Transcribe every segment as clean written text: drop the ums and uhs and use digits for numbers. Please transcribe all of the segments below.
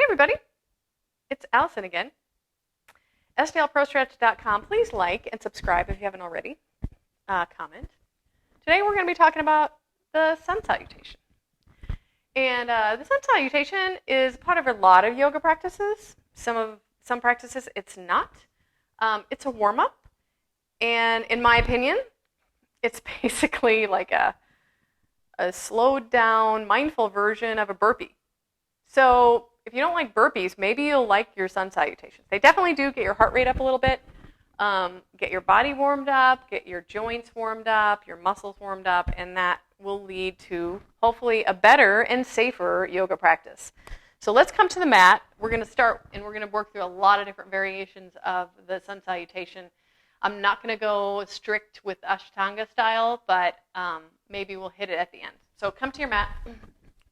everybody, it's Allison again. SDLProStretch.com. Please like and subscribe if you haven't already. Comment. Today we're going to be talking about the Sun Salutation. And the Sun Salutation is part of a lot of yoga practices. Some practices it's not. It's a warm-up. And in my opinion, it's basically like a slowed down, mindful version of a burpee. So if you don't like burpees, maybe you'll like your Sun Salutations. They definitely do get your heart rate up a little bit, get your body warmed up, get your joints warmed up, your muscles warmed up, and that will lead to hopefully a better and safer yoga practice. So let's come to the mat. We're going to start, and we're going to work through a lot of different variations of the Sun Salutation. I'm not going to go strict with Ashtanga style, but maybe we'll hit it at the end. So come to your mat,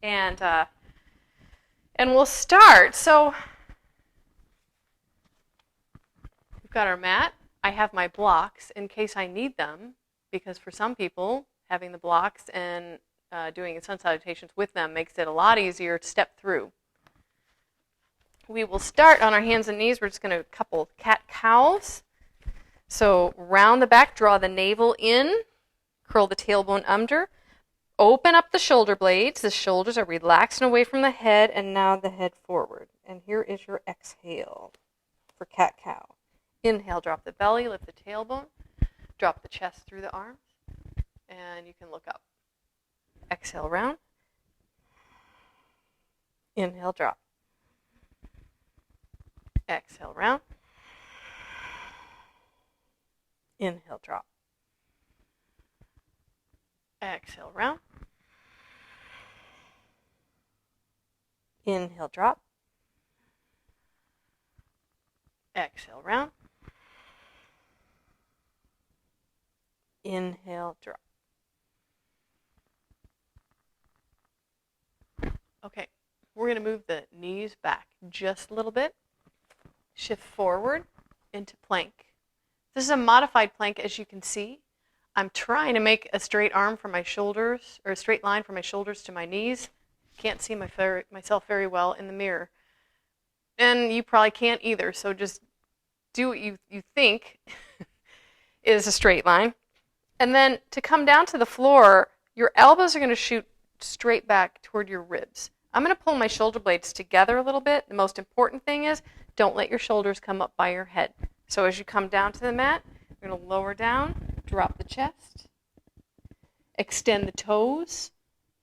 and we'll start. So we've got our mat. I have my blocks in case I need them, because for some people, having the blocks and doing Sun Salutations with them makes it a lot easier to step through. We will start on our hands and knees. We're just going to couple cat-cows. So round the back, draw the navel in, curl the tailbone under. Open up the shoulder blades. The shoulders are relaxed and away from the head, and now the head forward. And here is your exhale for cat-cow. Inhale, drop the belly, lift the tailbone, drop the chest through the arms, and you can look up. Exhale, round. Inhale, drop. Exhale, round. Inhale, drop. Exhale, round. Inhale, drop. Exhale, round. Inhale, drop. Okay, we're going to move the knees back just a little bit. Shift forward into plank. This is a modified plank, as you can see. I'm trying to make a straight arm from my shoulders, or a straight line from my shoulders to my knees. Can't see myself very well in the mirror. And you probably can't either, so just do what you think is a straight line. And then to come down to the floor, your elbows are going to shoot straight back toward your ribs. I'm going to pull my shoulder blades together a little bit. The most important thing is don't let your shoulders come up by your head. So as you come down to the mat, you're going to lower down, drop the chest, extend the toes,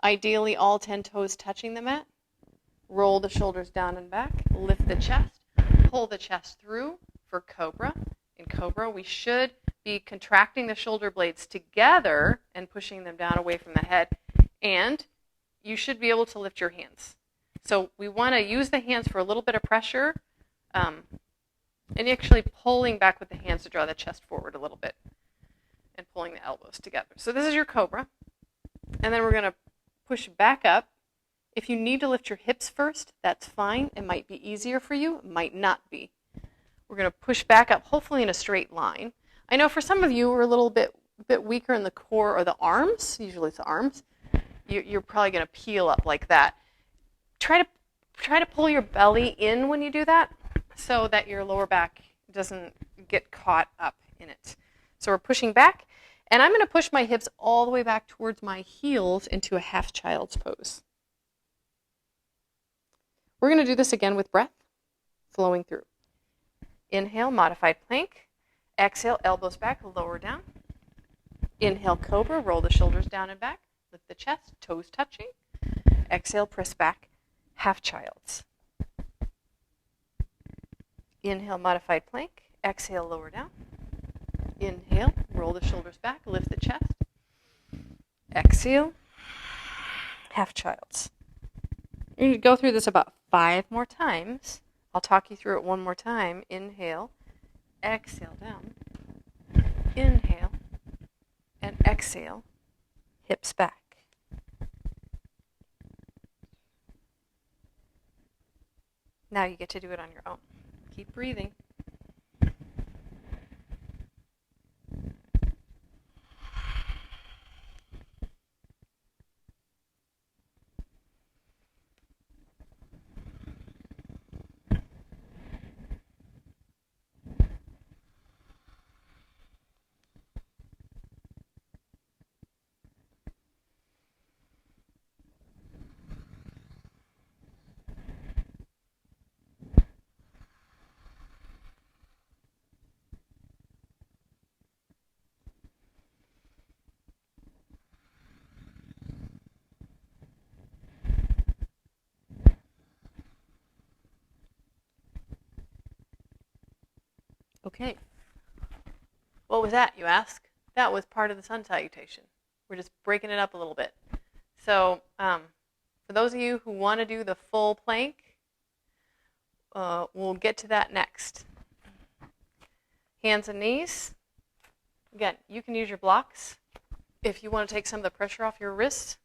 ideally all 10 toes touching the mat. Roll the shoulders down and back, lift the chest, pull the chest through for Cobra. In Cobra, we should be contracting the shoulder blades together and pushing them down away from the head. And you should be able to lift your hands. So we want to use the hands for a little bit of pressure, and actually pulling back with the hands to draw the chest forward a little bit and pulling the elbows together. So this is your Cobra. And then we're going to push back up. If you need to lift your hips first, that's fine. It might be easier for you. It might not be. We're going to push back up, hopefully in a straight line. I know for some of you who are a little bit weaker in the core or the arms, usually it's the arms, you're probably going to peel up like that. Try to pull your belly in when you do that so that your lower back doesn't get caught up in it. So we're pushing back, and I'm going to push my hips all the way back towards my heels into a half child's pose. We're going to do this again with breath flowing through. Inhale, modified plank. Exhale, elbows back, lower down. Inhale, Cobra, roll the shoulders down and back. Lift the chest, toes touching. Exhale, press back, half child's. Inhale, modified plank. Exhale, lower down. Inhale, roll the shoulders back, lift the chest. Exhale, half child's. You're going to go through this about 5 more times. I'll talk you through it one more time. Inhale, exhale down. Inhale, and exhale, hips back. Now you get to do it on your own. Keep breathing. Okay. What was that, you ask? That was part of the Sun Salutation. We're just breaking it up a little bit. So for those of you who want to do the full plank, we'll get to that next. Hands and knees. Again, you can use your blocks if you want to take some of the pressure off your wrists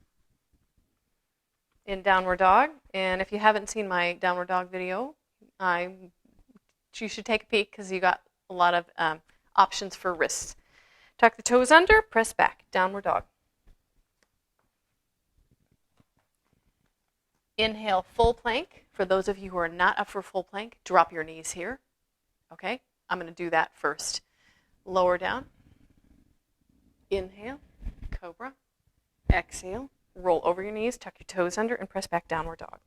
in downward dog. And if you haven't seen my downward dog video, you should take a peek because you got a lot of options for wrists. Tuck the toes under, press back, downward dog. Inhale, full plank. For those of you who are not up for full plank, drop your knees here. Okay, I'm going to do that first. Lower down. Inhale, Cobra. Exhale, roll over your knees, tuck your toes under, and press back, downward dog.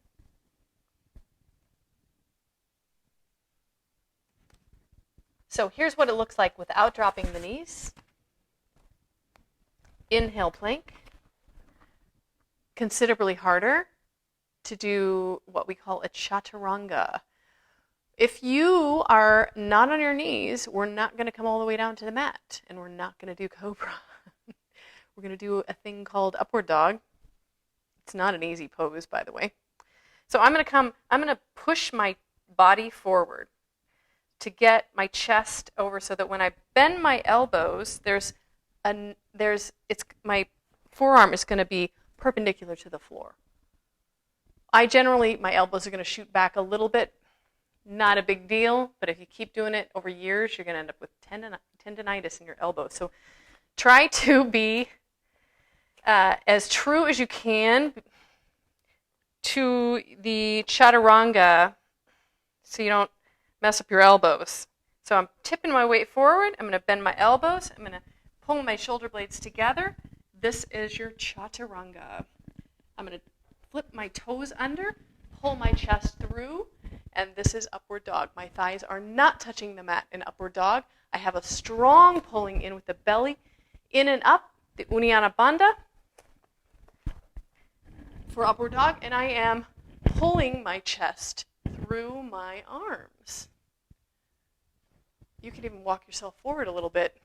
So here's what it looks like without dropping the knees. Inhale, plank. Considerably harder to do what we call a chaturanga. If you are not on your knees, we're not going to come all the way down to the mat, and we're not going to do Cobra. We're going to do a thing called upward dog. It's not an easy pose, by the way. So I'm going to push my body forward to get my chest over so that when I bend my elbows, my forearm is going to be perpendicular to the floor. My elbows are going to shoot back a little bit. Not a big deal, but if you keep doing it over years, you're going to end up with tendinitis in your elbows. So try to be as true as you can to the chaturanga so you don't mess up your elbows. So I'm tipping my weight forward. I'm going to bend my elbows. I'm going to pull my shoulder blades together. This is your chaturanga. I'm going to flip my toes under, pull my chest through, and this is upward dog. My thighs are not touching the mat in upward dog. I have a strong pulling in with the belly, in and up, the Uddiyana Bandha for upward dog, and I am pulling my chest through my arms. You can even walk yourself forward a little bit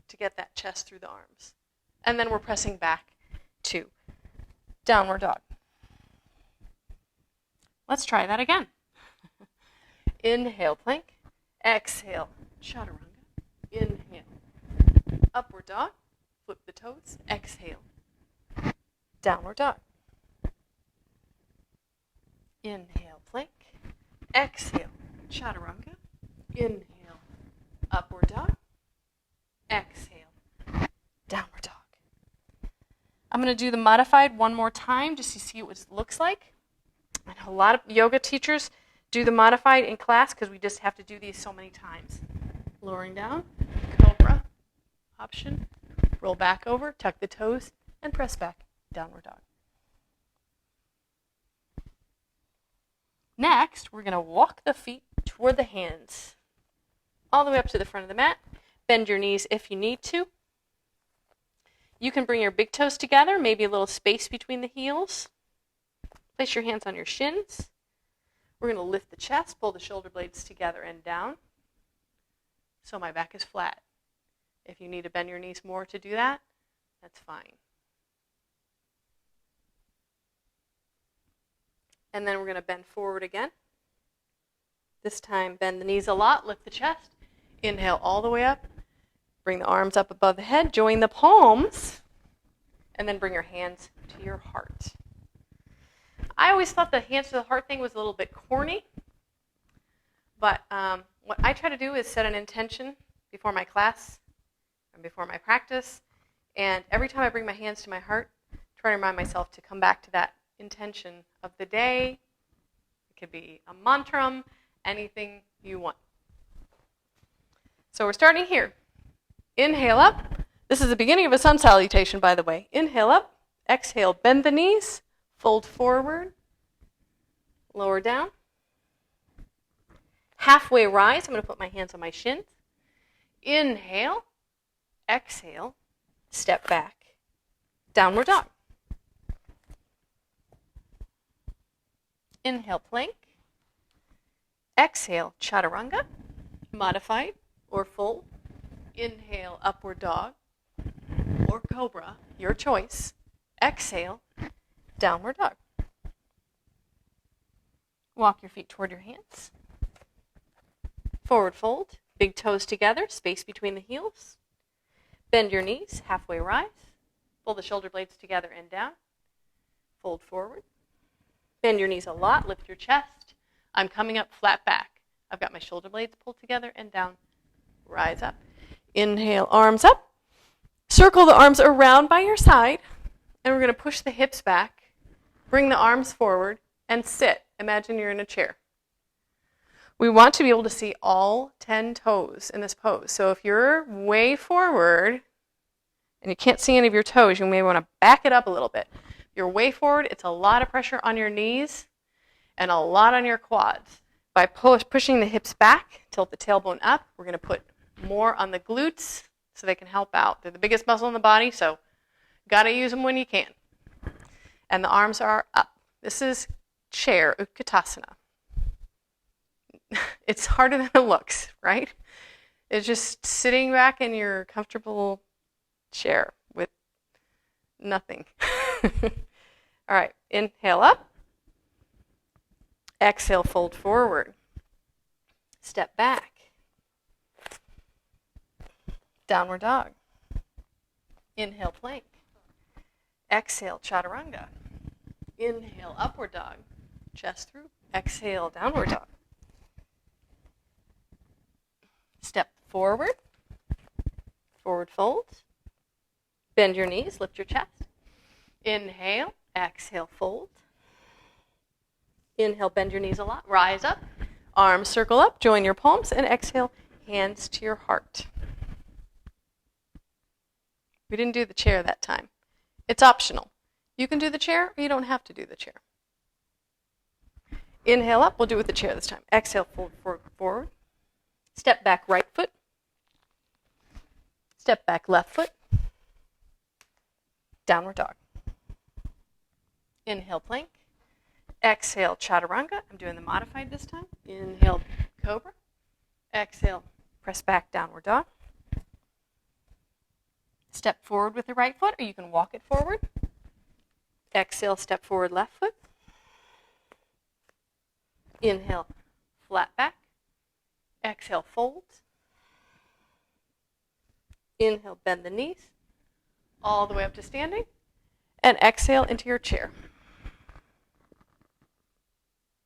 to get that chest through the arms. And then we're pressing back to downward dog. Let's try that again. Inhale, plank. Exhale, chaturanga. Inhale, upward dog. Flip the toes. Exhale, downward dog. Inhale, plank. Exhale, chaturanga. Inhale, upward dog. Exhale, downward dog. I'm going to do the modified one more time just to see what it looks like. I know a lot of yoga teachers do the modified in class because we just have to do these so many times. Lowering down, Cobra, option, roll back over, tuck the toes, and press back, downward dog. Next, we're going to walk the feet toward the hands, all the way up to the front of the mat. Bend your knees if you need to. You can bring your big toes together, maybe a little space between the heels. Place your hands on your shins. We're going to lift the chest, pull the shoulder blades together and down so my back is flat. If you need to bend your knees more to do that, that's fine. And then we're going to bend forward again. This time, bend the knees a lot, lift the chest. Inhale all the way up. Bring the arms up above the head, join the palms, and then bring your hands to your heart. I always thought the hands to the heart thing was a little bit corny, but what I try to do is set an intention before my class and before my practice, and every time I bring my hands to my heart, try to remind myself to come back to that intention of the day. It could be a mantra, anything you want. So we're starting here. Inhale up. This is the beginning of a sun salutation, by the way. Inhale up. Exhale, bend the knees. Fold forward. Lower down. Halfway rise. I'm going to put my hands on my shins. Inhale. Exhale. Step back. Downward dog. Inhale, plank. Exhale, chaturanga. Modified. or full. Inhale, upward dog or cobra, your choice. Exhale, downward dog. Walk your feet toward your hands. Forward fold, big toes together, space between the heels. Bend your knees, halfway rise. Pull the shoulder blades together and down. Fold forward. Bend your knees a lot, lift your chest. I'm coming up flat back. I've got my shoulder blades pulled together and down. Rise up. Inhale, arms up. Circle the arms around by your side, and we're going to push the hips back. Bring the arms forward and sit. Imagine you're in a chair. We want to be able to see all 10 toes in this pose. So if you're way forward and you can't see any of your toes, you may want to back it up a little bit. If you're way forward, it's a lot of pressure on your knees and a lot on your quads. By pushing the hips back, tilt the tailbone up, we're going to put more on the glutes so they can help out. They're the biggest muscle in the body, so got to use them when you can. And the arms are up. This is chair, Utkatasana. It's harder than it looks, right? It's just sitting back in your comfortable chair with nothing. All right, inhale up. Exhale, fold forward. Step back. Downward dog. Inhale, plank. Exhale, chaturanga. Inhale, upward dog. Chest through. Exhale, downward dog. Step forward. Forward fold. Bend your knees, lift your chest. Inhale, exhale, fold. Inhale, bend your knees a lot. Rise up. Arms circle up, join your palms, and exhale, hands to your heart. We didn't do the chair that time. It's optional. You can do the chair, or you don't have to do the chair. Inhale up, we'll do it with the chair this time. Exhale, fold forward. Step back, right foot. Step back, left foot. Downward dog. Inhale, plank. Exhale, chaturanga. I'm doing the modified this time. Inhale, cobra. Exhale, press back, downward dog. Step forward with the right foot, or you can walk it forward. Exhale, step forward, left foot. Inhale, flat back. Exhale, fold. Inhale, bend the knees all the way up to standing. And exhale into your chair.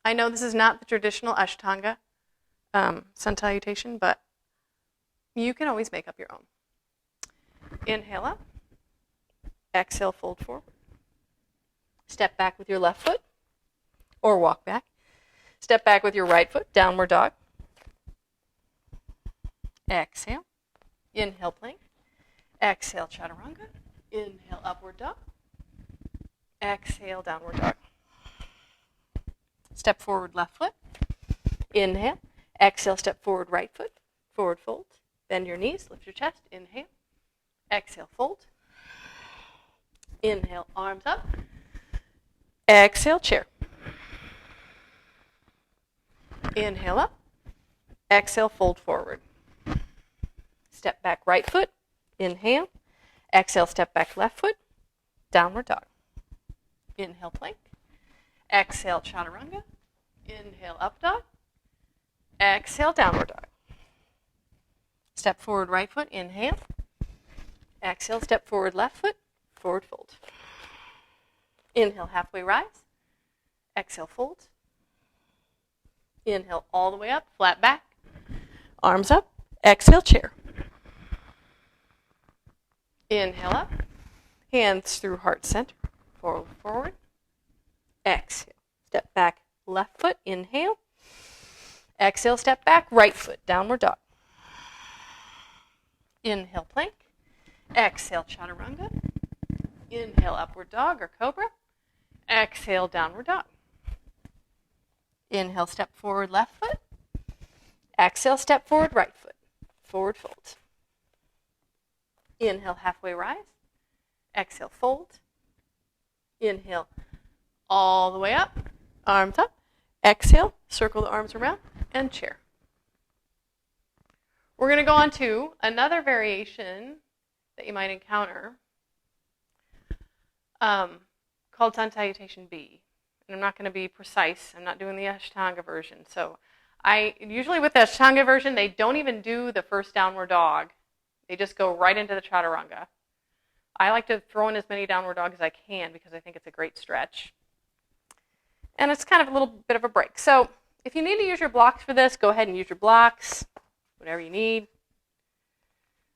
I know this is not the traditional Ashtanga Sun Salutation, but you can always make up your own. Inhale up. Exhale, fold forward. Step back with your left foot, or walk back. Step back with your right foot, downward dog. Exhale. Inhale, plank. Exhale, chaturanga. Inhale, upward dog. Exhale, downward dog. Step forward, left foot. Inhale. Exhale, step forward, right foot. Forward fold. Bend your knees, lift your chest. Inhale. Exhale, fold. Inhale, arms up. Exhale, chair. Inhale up. Exhale, fold forward. Step back, right foot. Inhale. Exhale, step back, left foot. Downward dog. Inhale, plank. Exhale, chaturanga. Inhale, up dog. Exhale, downward dog. Step forward, right foot. Inhale. Exhale, step forward, left foot. Forward fold. Inhale, halfway rise. Exhale, fold. Inhale, all the way up, flat back. Arms up. Exhale, chair. Inhale up. Hands through heart center. Forward, forward. Exhale. Step back, left foot. Inhale. Exhale, step back, right foot. Downward dog. Inhale, plank. Exhale, chaturanga. Inhale, upward dog or cobra. Exhale, downward dog. Inhale, step forward, left foot. Exhale, step forward, right foot. Forward fold. Inhale, halfway rise. Exhale, fold. Inhale, all the way up. Arms up. Exhale, circle the arms around and chair. We're going to go on to another variation that you might encounter called Sun Salutation B. And I'm not going to be precise. I'm not doing the Ashtanga version. So usually with the Ashtanga version, they don't even do the first downward dog. They just go right into the chaturanga. I like to throw in as many downward dogs as I can because I think it's a great stretch. And it's kind of a little bit of a break. So if you need to use your blocks for this, go ahead and use your blocks, whatever you need.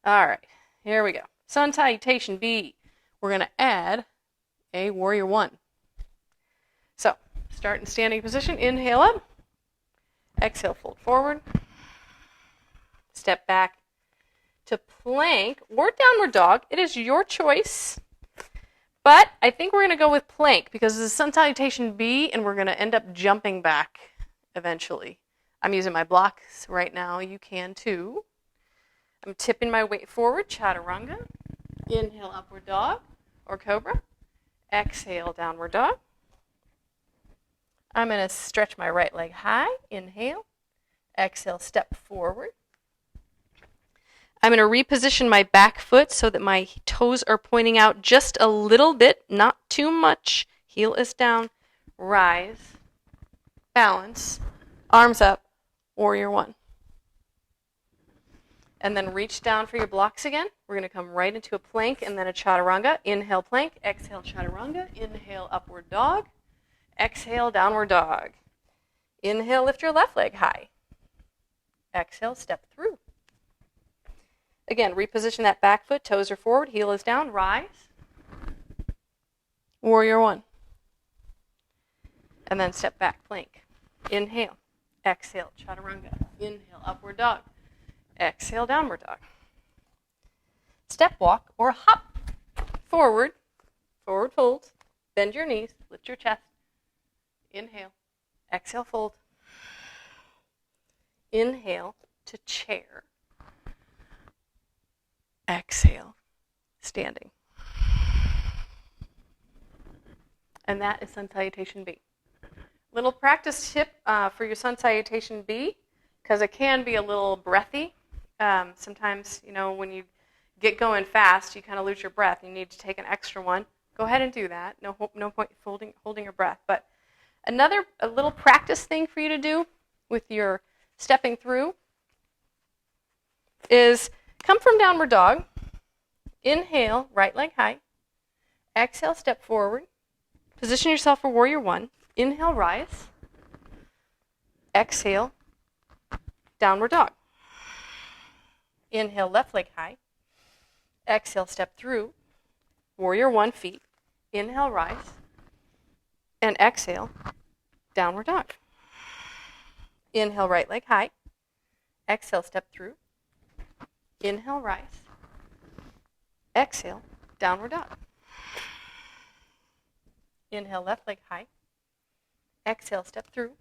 All right, here we go. Sun Salutation B. We're going to add a Warrior One. So start in standing position. Inhale up. Exhale, fold forward. Step back to plank or downward dog. It is your choice. But I think we're going to go with plank because this is Sun Salutation B, and we're going to end up jumping back eventually. I'm using my blocks right now. You can too. I'm tipping my weight forward, chaturanga. Inhale, upward dog or cobra. Exhale, downward dog. I'm going to stretch my right leg high. Inhale. Exhale, step forward. I'm going to reposition my back foot so that my toes are pointing out just a little bit, not too much. Heel is down. Rise. Balance. Arms up. Warrior One. And then reach down for your blocks again. We're going to come right into a plank and then a chaturanga. Inhale, plank. Exhale, chaturanga. Inhale, upward dog. Exhale, downward dog. Inhale, lift your left leg high. Exhale, step through. Again, reposition that back foot. Toes are forward. Heel is down. Rise. Warrior One. And then step back, plank. Inhale. Exhale, chaturanga. Inhale, upward dog. Exhale, downward dog. Step walk or hop. Forward. Forward fold. Bend your knees. Lift your chest. Inhale. Exhale, fold. Inhale to chair. Exhale, standing. And that is Sun Salutation B. Little practice tip for your Sun Salutation B, because it can be a little breathy. Sometimes, when you get going fast, you kind of lose your breath. You need to take an extra one. Go ahead and do that. No point holding your breath. But a little practice thing for you to do with your stepping through is come from downward dog. Inhale, right leg high. Exhale, step forward. Position yourself for Warrior One. Inhale, rise. Exhale, downward dog. Inhale, left leg high. Exhale, step through. Warrior One, feet. Inhale, rise. And exhale, downward dog. Inhale, right leg high. Exhale, step through. Inhale, rise. Exhale, downward dog. Inhale, left leg high. Exhale, step through.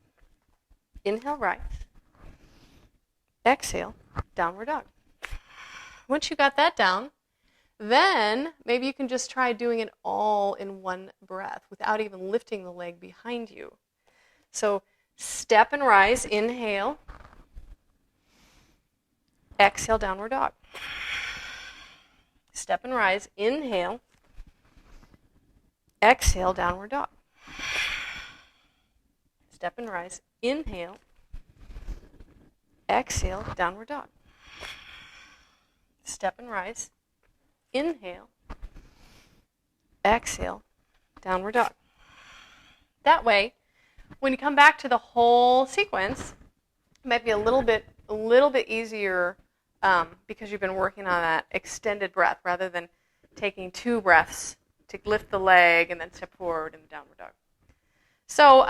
Inhale, rise. Exhale, downward dog. Once you got that down, then maybe you can just try doing it all in one breath without even lifting the leg behind you. So step and rise. Inhale. Exhale, downward dog. Step and rise. Inhale. Exhale, downward dog. Step and rise. Inhale. Exhale, downward dog. Step and rise. Inhale. Exhale, downward dog. That way, when you come back to the whole sequence, it might be a little bit easier because you've been working on that extended breath rather than taking 2 breaths to lift the leg and then step forward in the downward dog. So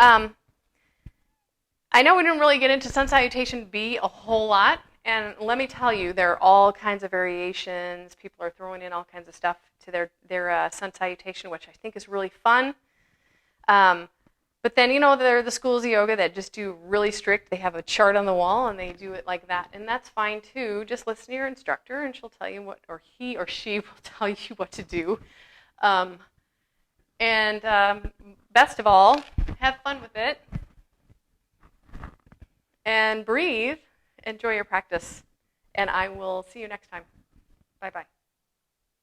I know we didn't really get into Sun Salutation B a whole lot, and let me tell you, there are all kinds of variations. People are throwing in all kinds of stuff to their Sun Salutation, which I think is really fun. But then, there are the schools of yoga that just do really strict. They have a chart on the wall, and they do it like that. And that's fine, too. Just listen to your instructor, and she'll tell you what, or he or she will tell you what to do. Best of all, have fun with it. And breathe. Enjoy your practice. And I will see you next time. Bye-bye.